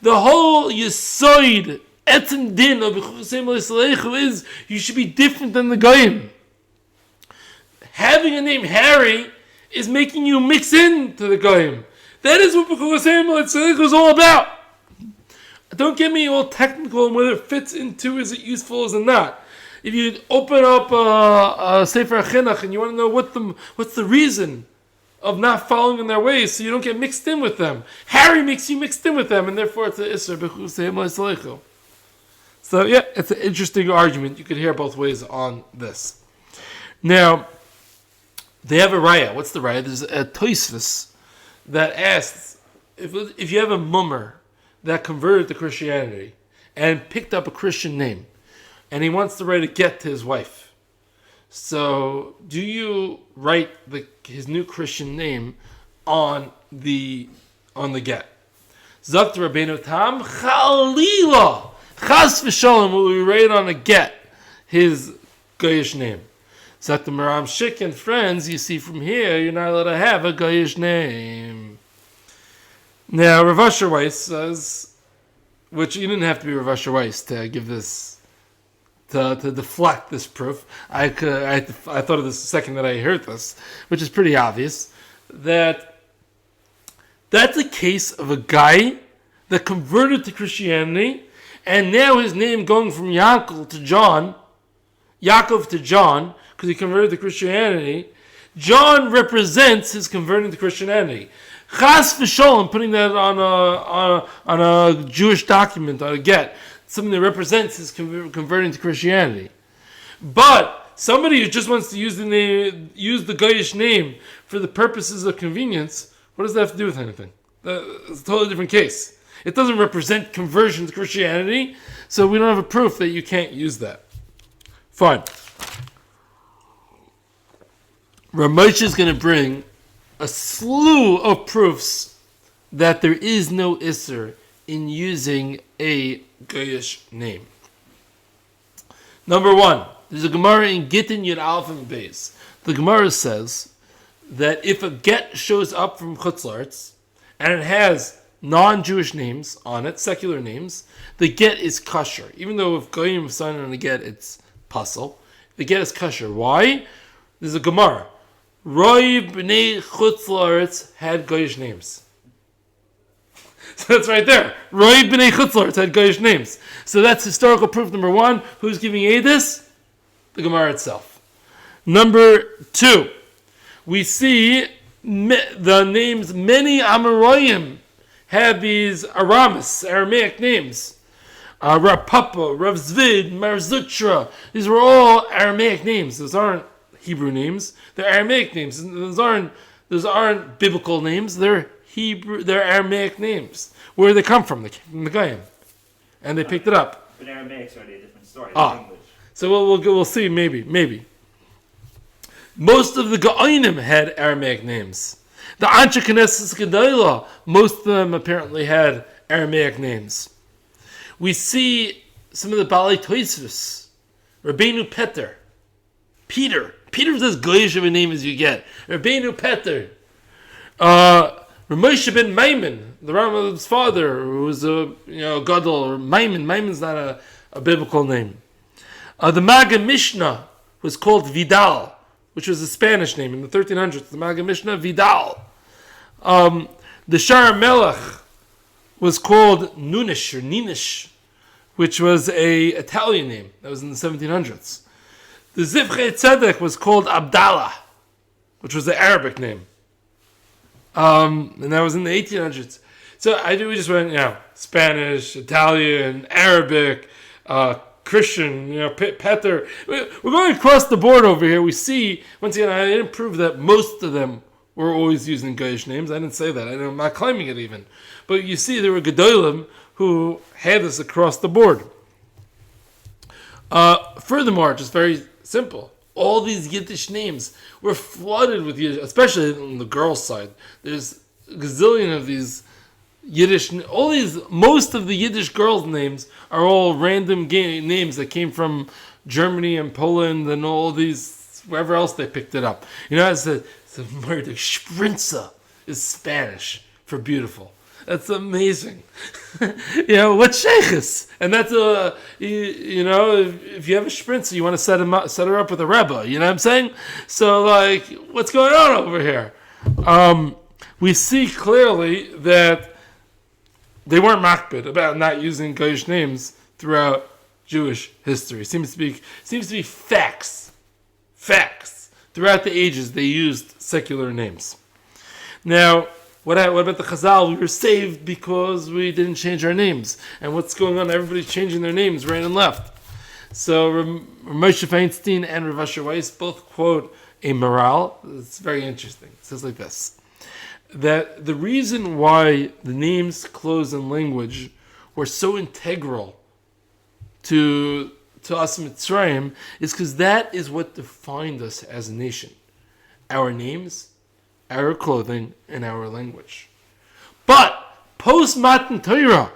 The whole Yisoid Etzem Din of B'chukasei L'Sleichu is you should be different than the Goyim. Having a name Harry is making you mix into the Goyim. That is what B'chukasei L'Sleichu is all about. Don't get me all technical on whether it fits into, is it useful, is it not. If you open up a Sefer Chinuch and you want to know what's the reason of not following in their ways, so you don't get mixed in with them. Harry makes you mixed in with them, and therefore it's an Isser B'chukasei L'Sleichu. So it's an interesting argument. You could hear both ways on this. Now, they have a raya. What's the raya? There's a Tosfos that asks, if you have a mummer that converted to Christianity and picked up a Christian name, and he wants to write a get to his wife. So, do you write his new Christian name on the get? Zakt Rabbeinu Tam Chalila Chas v'Shalom will we write on a get his Goyish name. Zakt the Maram Shik and friends, you see from here, you're not allowed to have a Goyish name. Now, Rav Asher Weiss says, which you didn't have to be Rav Asher Weiss to give this, to deflect this proof. I thought of this the second that I heard this, which is pretty obvious, that's a case of a guy that converted to Christianity, and now his name going from Yaakov to John, because he converted to Christianity. John represents his converting to Christianity. Chas v'sholem, putting that on a Jewish document, on a get, something that represents his converting to Christianity. But somebody who just wants to use the Goyish name for the purposes of convenience, what does that have to do with anything? It's a totally different case. It doesn't represent conversion to Christianity, so we don't have a proof that you can't use that. Fine. Rav Moshe is going to bring a slew of proofs that there is no Isser in using a Goyish name. Number one, there's a Gemara in Gittin Yud Aleph and Beis. The Gemara says that if a get shows up from Chutz La'aretz and it has non-Jewish names on it, secular names, the get is kosher. Even though if Goyim sign on the get, it's puzzle. The get is kosher. Why? There's a Gemara. Roy b'nei chutz la'aretz had Goyish names. So that's right there. Roy b'nei chutz la'aretz had Goyish names. So that's historical proof number one. Who's giving Edis? The Gemara itself. Number two, we see the names, many Amoraim have these Aramaic names. Rav Papa, Rav Zvid, Mar Zutra. These were all Aramaic names. Those aren't Hebrew names. They're Aramaic names. Those aren't biblical names. They're Aramaic names. Where do they come from? They came from the Goyim. And they picked it up. But Arameic's already a different story. Language. So we'll see, maybe. Most of the Goyim had Aramaic names. The Anshe Knesset Gedolah, most of them apparently had Aramaic names. We see some of the Balei Tosfos, Rabbeinu Peter. Peter's as goyish of a name as you get. Rabbeinu Peter. Ramoshe ben Maimon, the Rambam's father, who was a gadol, or Maimon. Maimon's not a biblical name. The Maggid Mishnah was called Vidal, which was a Spanish name in the 1300s. The Maggid Mishnah, Vidal. The Shar Melech was called Nunish or Ninish, which was a Italian name. That was in the 1700s. The Zivchei Tzedek was called Abdallah, which was the Arabic name. And that was in the 1800s. So we just went, Spanish, Italian, Arabic, Christian, Peter. We're going across the board over here. We see, once again, I didn't prove that most of them were always using Goyish names. I didn't say that. I'm not claiming it even. But you see there were Gedolim who had this across the board. Furthermore, just very simple, all these Yiddish names were flooded with Yiddish, especially on the girls' side. There's a gazillion of these Yiddish, most of the Yiddish girls' names are all random names that came from Germany and Poland and all these, wherever else they picked it up. It's the word Sprinza is Spanish for beautiful. That's amazing. What's sheikhs? And that's if you have a sprinter, you want to set her up with a rebbe. You know what I'm saying? So what's going on over here? We see clearly that they weren't makbid about not using Goyish names throughout Jewish history. Seems to be facts. Throughout the ages, they used secular names. Now, what about the Chazal? We were saved because we didn't change our names. And what's going on? Everybody's changing their names right and left. So Moshe Feinstein and Rav Asher Weiss both quote a morale. It's very interesting. It says like this, that the reason why the names, clothes, and language were so integral to us Mitzrayim is because that is what defined us as a nation. Our names, our clothing, and our language. But post Matan Torah,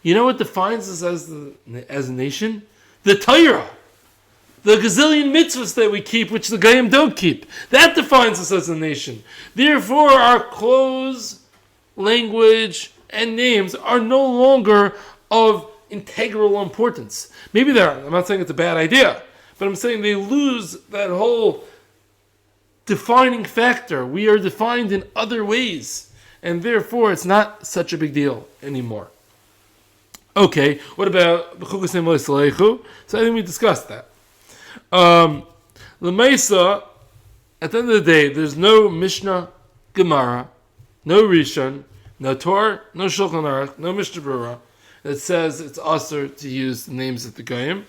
you know what defines us as a nation? The Torah. The gazillion mitzvahs that we keep, which the Goyim don't keep. That defines us as a nation. Therefore, our clothes, language, and names are no longer of integral importance. Maybe they are. I'm not saying it's a bad idea, but I'm saying they lose that whole defining factor. We are defined in other ways, and therefore it's not such a big deal anymore. Okay, what about B'chukas Ne'im Lo Yisraechu? So I think we discussed that. L'maisa, at the end of the day, there's no Mishnah, Gemara, no Rishon, no Torah, no Shulchan Aruch, no Mishnah Berurah that says it's usher to use the names of the Goyim.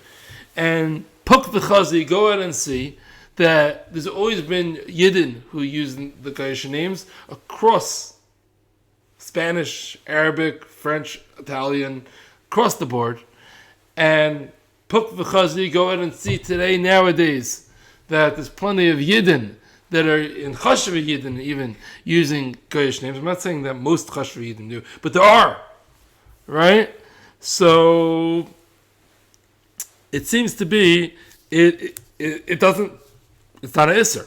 And Puk v'chazi, go out and see that there's always been Yidden who use the Goyish names across Spanish, Arabic, French, Italian, across the board. And Puk v'chazi, go out and see today, nowadays, that there's plenty of Yidden that are in Chashva Yidden even using Goyish names. I'm not saying that most Chashva Yidden do, but there are, right? So it seems to be it doesn't. It's not an Isser.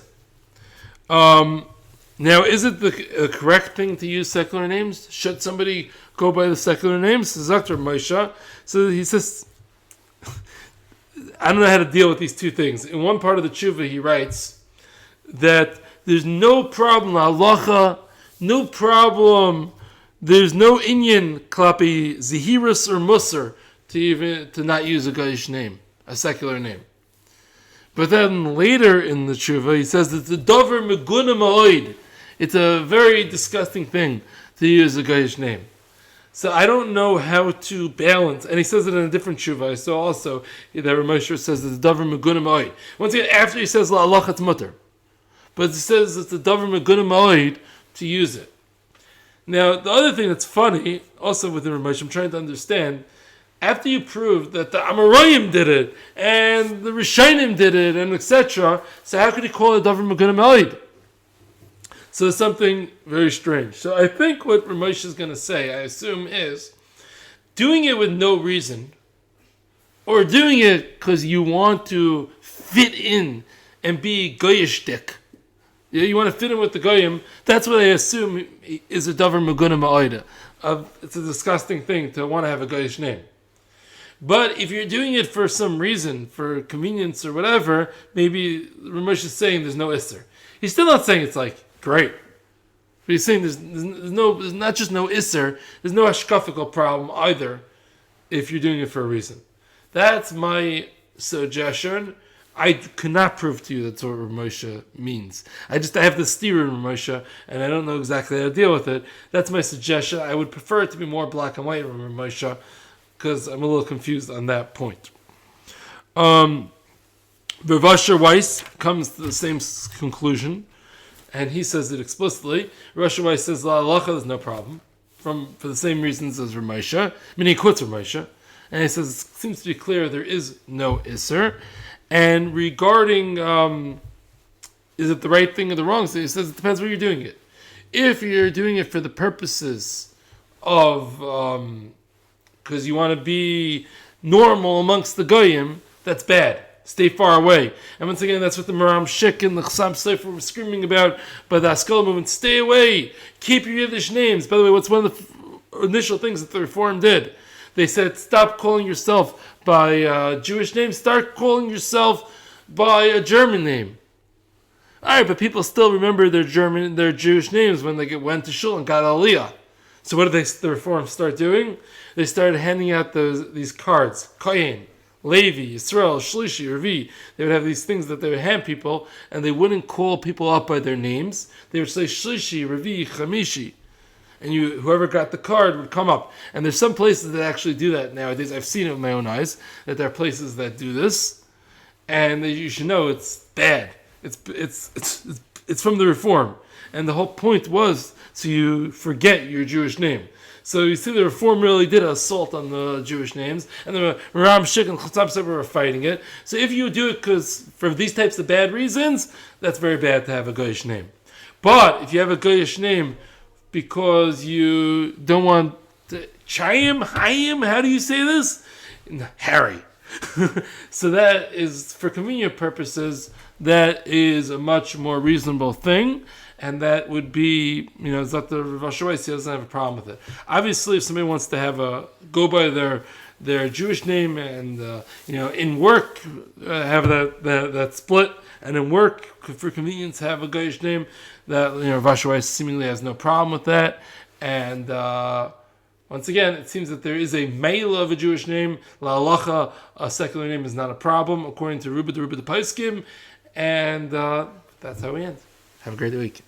Now, is it the correct thing to use secular names? Should somebody go by the secular names? Dr. Moshe. So he says, I don't know how to deal with these two things. In one part of the tshuva, he writes that there's no problem, halacha, no problem. There's no inyan klapi zihirus or musar to not use a goyish name, a secular name. But then later in the tshuva, he says it's a dover meguna ma'oid. It's a very disgusting thing to use a goyish name. So I don't know how to balance, and he says it in a different tshuva. I saw also that Ramosher says it's a dover meguna ma'oid. Once again, after he says la'alach it's mutter, but he says it's a dover meguna ma'oid to use it. Now, the other thing that's funny, also within Ramesh, I'm trying to understand, after you prove that the Amoraim did it, and the Rishonim did it, and etc., so how could you call it Davar Meguna Ma'od? So there's something very strange. So I think what Ramesh is going to say, I assume, is doing it with no reason, or doing it because you want to fit in and be goyishtik. You want to fit in with the goyim. That's what I assume is a davar meguna ma'oida. It's a disgusting thing to want to have a goyish name. But if you're doing it for some reason, for convenience or whatever, maybe Ramesh is saying there's no isser. He's still not saying it's like great. But he's saying there's not just no isser. There's no hashkafical problem either. If you're doing it for a reason, that's my suggestion. I cannot prove to you that's what Ramosha means. I have this theory in Ramosha, and I don't know exactly how to deal with it. That's my suggestion. I would prefer it to be more black and white in Ramosha, because I'm a little confused on that point. Rav Asher Weiss comes to the same conclusion, and he says it explicitly. Rav Asher Weiss says, La halacha, there's no problem, for the same reasons as Ramosha. Meaning he quotes Ramosha, and he says, it seems to be clear there is no Isser. And regarding, is it the right thing or the wrong thing? He says it depends where you're doing it. If you're doing it for the purposes of, because you want to be normal amongst the goyim, that's bad. Stay far away. And once again, that's what the Maram Shik and the Chassam Sefer were screaming about by the Haskalah movement. Stay away. Keep your Yiddish names. By the way, what's one of the initial things that the Reform did? They said, stop calling yourself by a Jewish name, start calling yourself by a German name. Alright, but people still remember their Jewish names when they went to shul and got aliyah. So what did the Reform start doing? They started handing out these cards, Kohen, Levi, Yisrael, Shlishi, Revi. They would have these things that they would hand people, and they wouldn't call people up by their names. They would say Shlishi, Revi, Chamishi. And whoever got the card would come up. And there's some places that actually do that nowadays. I've seen it with my own eyes, that there are places that do this. And you should know it's bad. It's from the Reform. And the whole point was so you forget your Jewish name. So you see the Reform really did an assault on the Jewish names. And the Ram Shik and Chassam Sefer were fighting it. So if you do it because for these types of bad reasons, that's very bad to have a Goyish name. But if you have a Goyish name because you don't want to, Chaim, how do you say this? Harry. So that is, for convenient purposes, that is a much more reasonable thing. And that would be, it's not the Rav Asher Weiss, he doesn't have a problem with it. Obviously, if somebody wants to go by their Jewish name and, in work, have that split, and in work, for convenience, have a Goyish name, that, Rav Asher Weiss seemingly has no problem with that. And, once again, it seems that there is a male of a Jewish name. La halacha, a secular name, is not a problem, according to Ruba the Paiskim. And that's how we end. Have a great week.